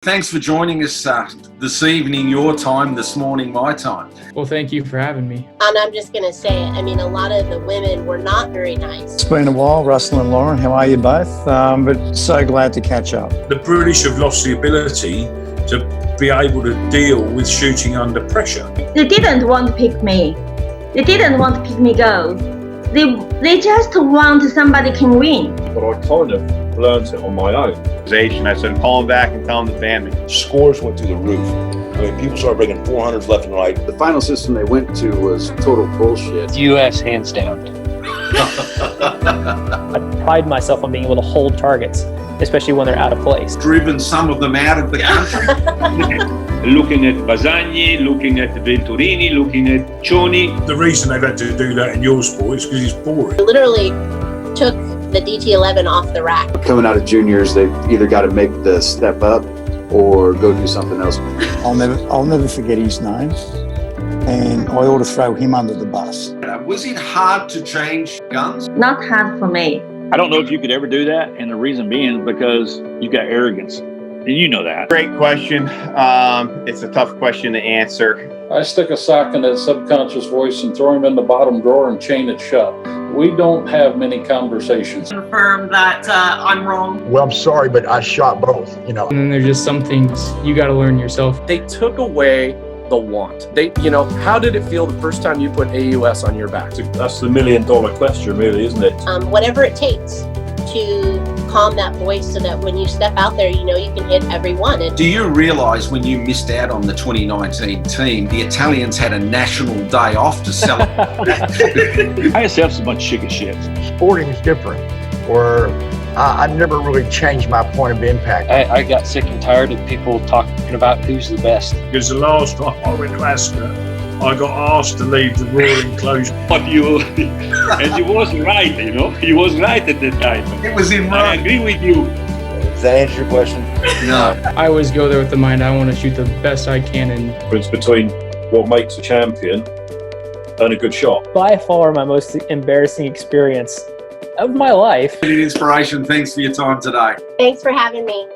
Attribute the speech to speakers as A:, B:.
A: Thanks for joining us this evening, your time, this morning, my time.
B: Well, thank you for having me.
C: And I'm just going to say it. I mean, a lot of the women were not very nice.
D: It's been a while, Russell and Lauren. How are you both? But so glad to catch up.
E: The British have lost the ability to be able to deal with shooting under pressure.
F: They didn't want to pick me. They didn't want to pick me gold. They just want somebody can win.
G: But I kind of learned it on my own.
H: I said, call him back and tell him the family.
I: Scores went through the roof. I mean, people started breaking 400s left and right.
J: The final system they went to was total bullshit.
K: U.S. hands down.
L: I pride myself on being able to hold targets, especially when they're out of place.
A: Driven some of them out of the country.
H: Looking at Basagni, looking at Venturini, looking at Cioni.
E: The reason they've had to do that in your sport is because it's boring.
C: I literally took the DT11 off the rack.
J: Coming out of juniors, they've either got to make the step up or go do something else.
D: I'll never forget his name, and I ought to throw him under the bus.
A: Was it hard to change guns?
F: Not hard for me.
K: I don't know if you could ever do that, and the reason being because you got arrogance, and you know that.
H: Great question. It's a tough question to answer.
M: I stick a sock in that subconscious voice and throw him in the bottom drawer and chain it shut. We don't have many conversations.
N: Confirm that I'm wrong.
O: Well, I'm sorry, but I shot both,
B: And then there's just some things you got to learn yourself.
P: They took away the want. How did it feel the first time you put AUS on your back?
G: That's the $1 million question, really, isn't it?
C: Whatever it takes to calm that voice so that when you step out there, you know you can hit everyone.
A: Do you realise when you missed out on the 2019 team, the Italians had a national day off to celebrate?
K: I just have some bunch of chicken shit.
O: Sporting is different, where I never really changed my point of impact.
K: I got sick and tired of people talking about who's the best.
E: Because the last time I went to Ascot, I got asked to leave the Royal enclosure.
H: But and he was right, he was right at that time.
A: It was in
H: I agree with you.
I: Does that answer your question?
A: No.
B: I always go there with the mind, I want to shoot the best I can. And
G: It's between what makes a champion and a good shot.
L: By far my most embarrassing experience of my life.
A: Inspiration. Thanks for your time today.
C: Thanks for having me.